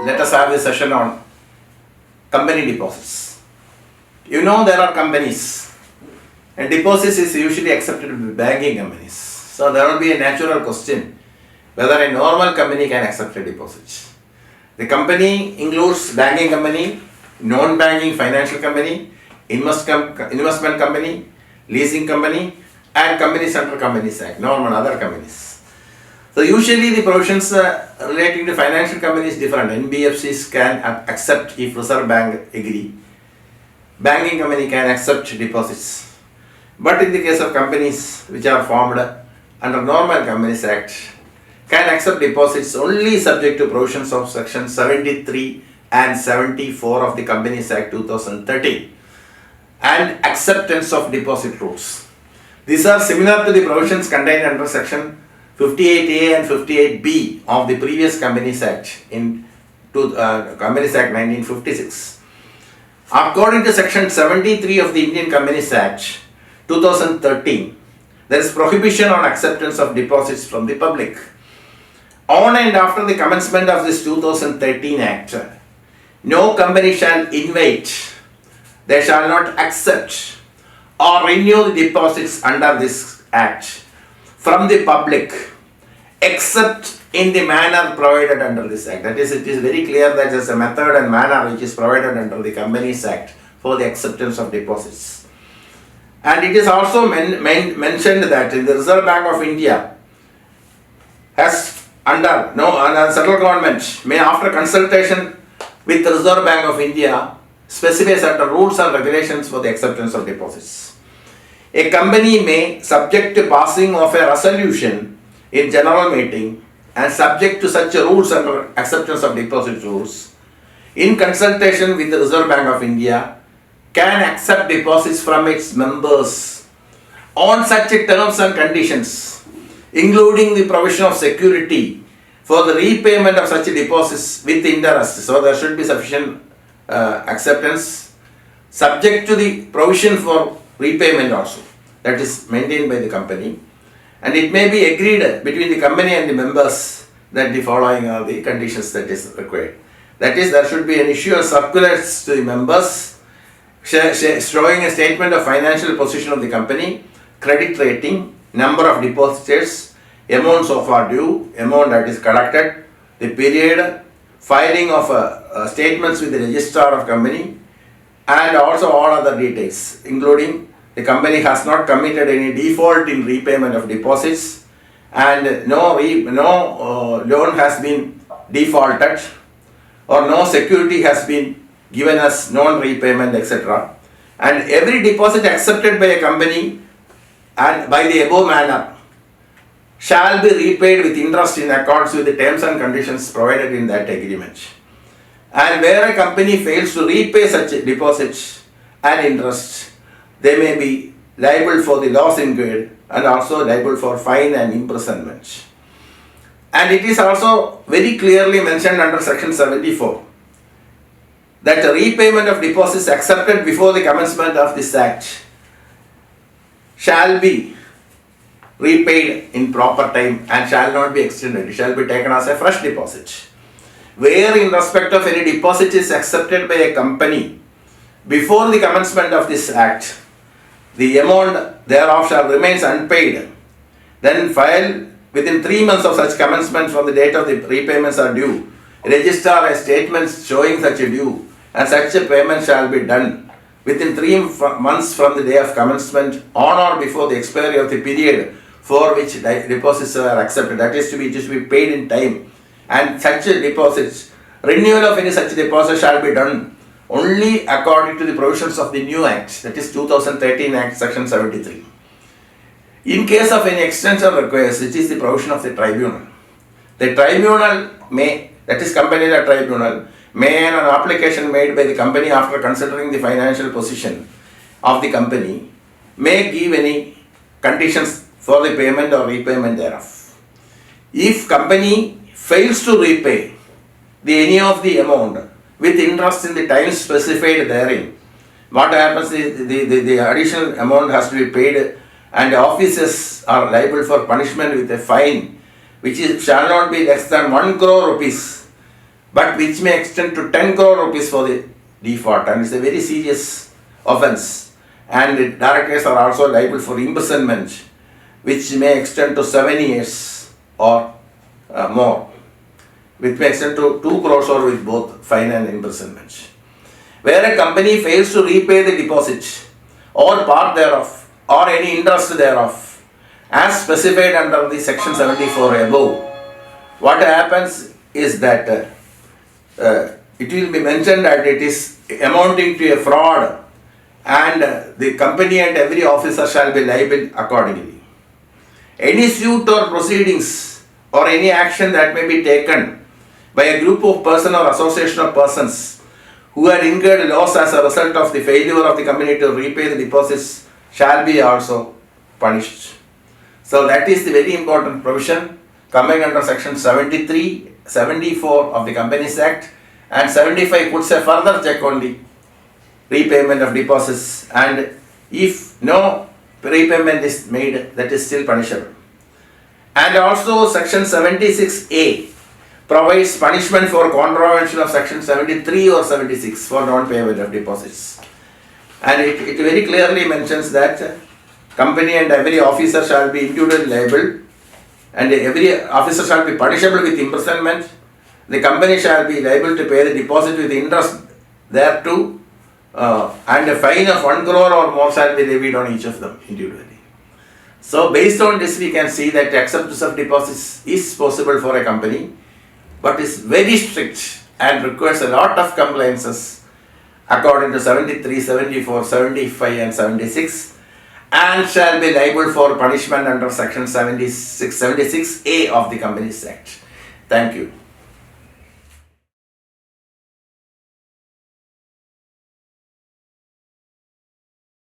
let us have this session on company deposits. You know there are companies and deposits is usually accepted by banking companies. So there will be a natural question whether a normal company can accept a deposit. The company includes banking company, non-banking financial company, investment company, leasing company and companies under Companies Act, normal other companies. So usually the provisions relating to financial companies different. NBFCs can accept if Reserve Bank agree. Banking company can accept deposits. But in the case of companies which are formed under normal Companies Act, can accept deposits only subject to provisions of section 73 and 74 of the Companies Act 2013 and acceptance of deposit rules. These are similar to the provisions contained under section 58A and 58B of the previous Companies Act in Companies Act 1956. According to section 73 of the Indian Companies Act 2013, there is prohibition on acceptance of deposits from the public. On and after the commencement of this 2013 Act, no company shall invite, they shall not accept or renew the deposits under this Act from the public except in the manner provided under this Act. That is, it is very clear that there is a method and manner which is provided under the Companies Act for the acceptance of deposits. And it is also mentioned that in the Reserve Bank of India has under central government may after consultation with the Reserve Bank of India specify certain rules and regulations for the acceptance of deposits. A company may, subject to passing of a resolution in general meeting and subject to such rules and acceptance of deposit rules, in consultation with the Reserve Bank of India, can accept deposits from its members on such terms and conditions, including the provision of security for the repayment of such deposits with interest. So there should be sufficient acceptance, subject to the provision for repayment also, that is maintained by the company, and it may be agreed between the company and the members that the following are the conditions that is required. That is, there should be an issue of circulars to the members showing a statement of financial position of the company, credit rating, number of depositors, amounts of are due, amount that is collected, the period, filing of statements with the registrar of company, and also all other details, including the company has not committed any default in repayment of deposits and no loan has been defaulted or no security has been given as non-repayment, etc. And every deposit accepted by a company and by the above manner shall be repaid with interest in accordance with the terms and conditions provided in that agreement. And where a company fails to repay such deposits and interest, they may be liable for the loss incurred and also liable for fine and imprisonment. And it is also very clearly mentioned under section 74 that the repayment of deposits accepted before the commencement of this Act shall be repaid in proper time and shall not be extended. It shall be taken as a fresh deposit. Where in respect of any deposit is accepted by a company before the commencement of this Act, the amount thereof shall remain unpaid, then file within 3 months of such commencement from the date of the repayments are due, register a statement showing such a due, and such a payment shall be done within 3 months from the day of commencement on or before the expiry of the period for which deposits are accepted. That is to be paid in time. And such deposits, renewal of any such deposit shall be done only according to the provisions of the new Act, that is 2013 Act section 73. In case of any extension requires, it is the provision of the tribunal. The tribunal may, that is company law tribunal, may on an application made by the company after considering the financial position of the company, may give any conditions for the payment or repayment thereof. If company fails to repay any of the amount with interest in the time specified therein, what happens is the additional amount has to be paid and the officers are liable for punishment with a fine which shall not be less than 1 crore rupees but which may extend to 10 crore rupees for the default, and it's a very serious offence. And the directors are also liable for imprisonment, which may extend to 7 years or more, which may extend to 2 crores or with both fine and imprisonment. Where a company fails to repay the deposit or part thereof or any interest thereof as specified under the section 74 above, what happens is that it will be mentioned that it is amounting to a fraud, and the company and every officer shall be liable accordingly. Any suit or proceedings or any action that may be taken by a group of persons or association of persons who had incurred loss as a result of the failure of the company to repay the deposits shall be also punished. So that is the very important provision coming under section 73, 74 of the Companies Act, and 75 puts a further check on the repayment of deposits, and if no repayment is made, that is still punishable. And also section 76A provides punishment for contravention of section 73 or 76 for non-payment of deposits. And it very clearly mentions that company and every officer shall be individually liable, and every officer shall be punishable with imprisonment. The company shall be liable to pay the deposit with interest thereto, and a fine of 1 crore or more shall be levied on each of them individually. So based on this, we can see that acceptance of deposits is possible for a company, but is very strict and requires a lot of compliances according to 73, 74, 75 and 76, and shall be liable for punishment under section 76, 76A of the Companies Act. Thank you.